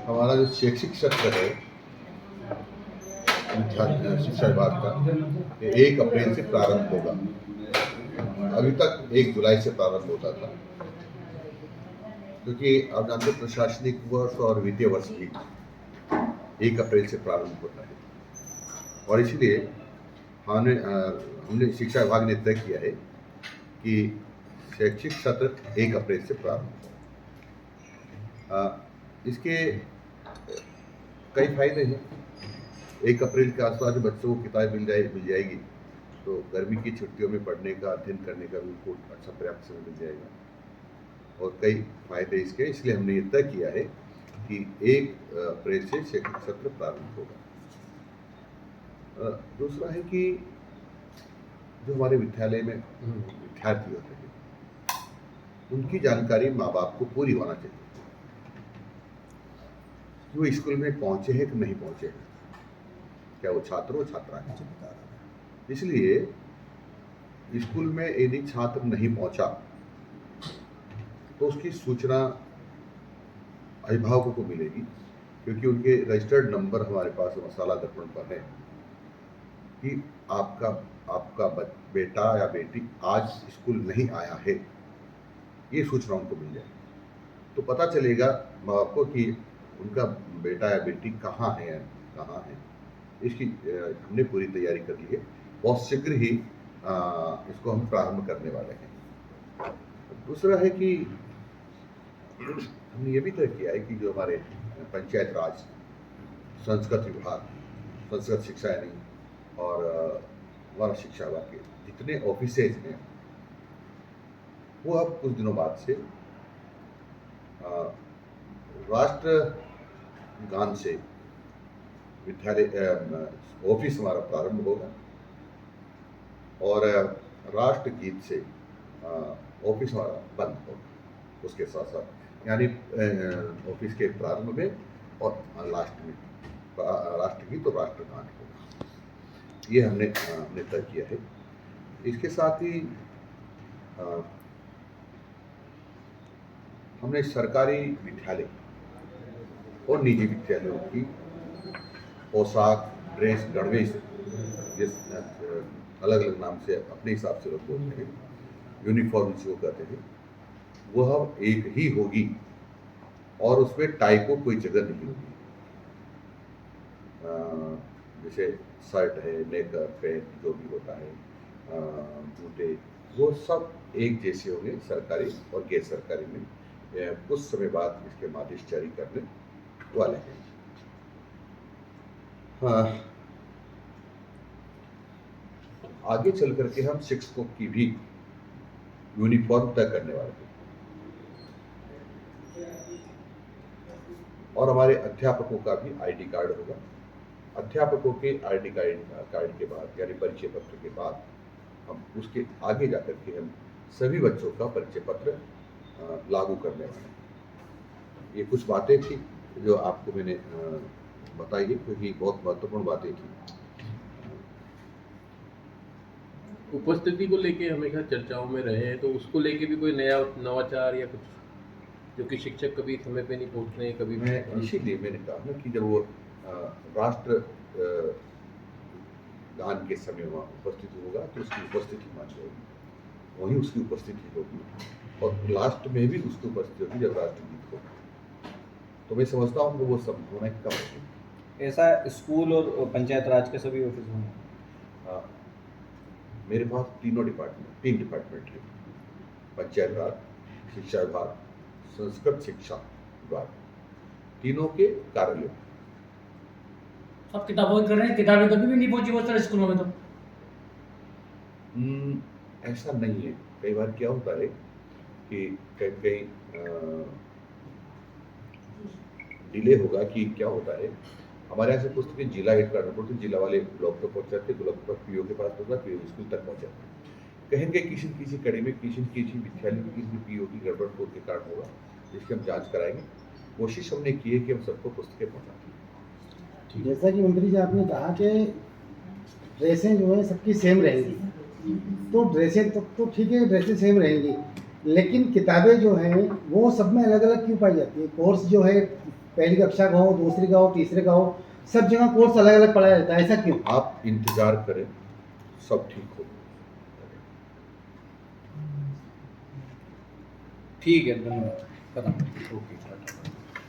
हमारा जो शैक्षिक सत्र है शिक्षा विभाग का, ये 1 अप्रैल से प्रारंभ होगा। अभी तक 1 जुलाई से प्रारंभ होता था, क्योंकि आप जानते प्रशासनिक वर्ष और वित्तीय वर्ष भी 1 अप्रैल से प्रारंभ होता है, और इसलिए हमने शिक्षा विभाग ने तय किया है कि शैक्षिक सत्र 1 अप्रैल से प्रारंभ हो। इसके कई फायदे हैं। 1 अप्रैल के आसपास बच्चों को किताब मिल जाएगी, तो गर्मी की छुट्टियों में पढ़ने का, अध्ययन करने का भी उनको अच्छा पर्याप्त समय मिल जाएगा, और कई फायदे इसके। इसलिए हमने ये तय किया है कि 1 अप्रैल से शैक्षिक सत्र प्रारंभ होगा। दूसरा है कि जो हमारे विद्यालय में विद्यार्थी होते हैं, उनकी जानकारी माँ बाप को पूरी होना चाहिए, वो स्कूल में पहुंचे हैं कि नहीं पहुंचे हैं, क्या वो छात्र हो छात्रा है। इसलिए स्कूल में यदि छात्र नहीं पहुंचा तो उसकी सूचना अभिभावकों को मिलेगी, क्योंकि उनके रजिस्टर्ड नंबर हमारे पास मसाला दर्पण पर है कि आपका बेटा या बेटी आज स्कूल नहीं आया है, ये सूचना उनको मिल जाएगी। तो पता चलेगा माँ बाप को कि उनका बेटा या बेटी कहाँ है। इसकी हमने पूरी तैयारी कर ली है। बहुत शीघ्र ही इसको हम प्रारंभ करने वाले हैं। दूसरा है कि हमने ये भी तय किया है कि जो हमारे पंचायत राज, संस्कृत विभाग, संस्कृत शिक्षा यानी और हमारा शिक्षा विभाग के जितने ऑफिसेज हैं, वो अब कुछ दिनों बाद से राष्ट्र गान से विद्यालय ऑफिस हमारा प्रारंभ होगा, और राष्ट्र गीत से ऑफिस हमारा बंद होगा। उसके साथ साथ यानी ऑफिस के प्रारंभ में और लास्ट में राष्ट्र गीत और राष्ट्रगान होगा। ये हमने तय किया है। इसके साथ ही हमने सरकारी विद्यालय और निजी विद्यालयों की पोशाक, ड्रेस, गणवेश, जिस अलग अलग नाम से अपने हिसाब से लोग बोलते हैं, यूनिफॉर्म जो कहते हैं, वह एक ही होगी, और उसमें टाई को कोई जगह नहीं होगी। जैसे शर्ट है, नेकर, पैंट जो भी होता है, जूते, वो सब एक जैसे होंगे सरकारी और गैर सरकारी में। कुछ समय बाद इसके आदेश जारी करने वाले हैं। आगे चल करके हम शिक्षकों की भी यूनिफॉर्म तय करने वाले हैं, और हमारे अध्यापकों का भी आईडी कार्ड होगा। अध्यापकों के आईडी कार्ड के बाद यानी परिचय पत्र के बाद हम उसके आगे जाकर के हम सभी बच्चों का परिचय पत्र लागू करने वाले हैं। ये कुछ बातें थी जो आपको मैंने बताई है, क्योंकि बहुत महत्वपूर्ण बातें थी। उपस्थिति को लेके हमेशा चर्चाओं में रहे हैं, तो उसको लेके भी कोई नया नवाचार या कुछ जो कि शिक्षक कभी समय पे नहीं पहुंचते हैं, कभी इसीलिए मैंने कहा ना कि जब वो राष्ट्र गान के समय वहाँ उपस्थित होगा तो उसकी उपस्थिति मानी होगी, वहीं उसकी उपस्थिति होगी, और लास्ट में भी उसकी उपस्थिति होगी जब राष्ट्रगीत होगा। तो मैं समझता हूँ कि वो सब होना कम है। ऐसा स्कूल और पंचायत राज के सभी ऑफिस होंगे? मेरे पास 3 डिपार्टमेंट है, पंचायत राज, शिक्षा विभाग, संस्कृत शिक्षा विभाग, तीनों के कार्यालय। आप किताबों की कर रहे हैं, किताबें कभी भी नहीं पहुंची बहुत सारे स्कूलों में। तो ऐसा नहीं है। कई बार क्या होता है कि कहीं डिले होगा कि क्या होता है, हमारे यहाँ से पुस्तकें जिला हेडक्वार्टर पर, जिला वाले ब्लॉक तक पहुँचाते, ब्लॉक पर पीओ के पास पहुँचा, पीओ स्कूल तक पहुँचाते। कहीं कहीं किसी कड़ी में किसी विद्यालय में किसी पीओ की गड़बड़ हो के कारण होगा, जिसकी हम जांच कराएंगे। कोशिश हमने की है कि हम सबको पुस्तकें पहुँचाते। जैसा कि मंत्री जी आपने कहा कि ड्रेसें जो है सबकी सेम रहेंगी, तो ड्रेसें तो ठीक है, ड्रेसें सेम रहेंगी, लेकिन किताबें जो हैं वो सब में अलग अलग क्यों पाई जाती है? कोर्स जो है पहली कक्षा का हो, दूसरी का हो, तीसरे का हो, सब जगह कोर्स अलग अलग पढ़ाया जाता है, ऐसा क्यों? आप इंतजार करें, सब ठीक हो। ठीक है, धन्यवाद। खत्म। ओके।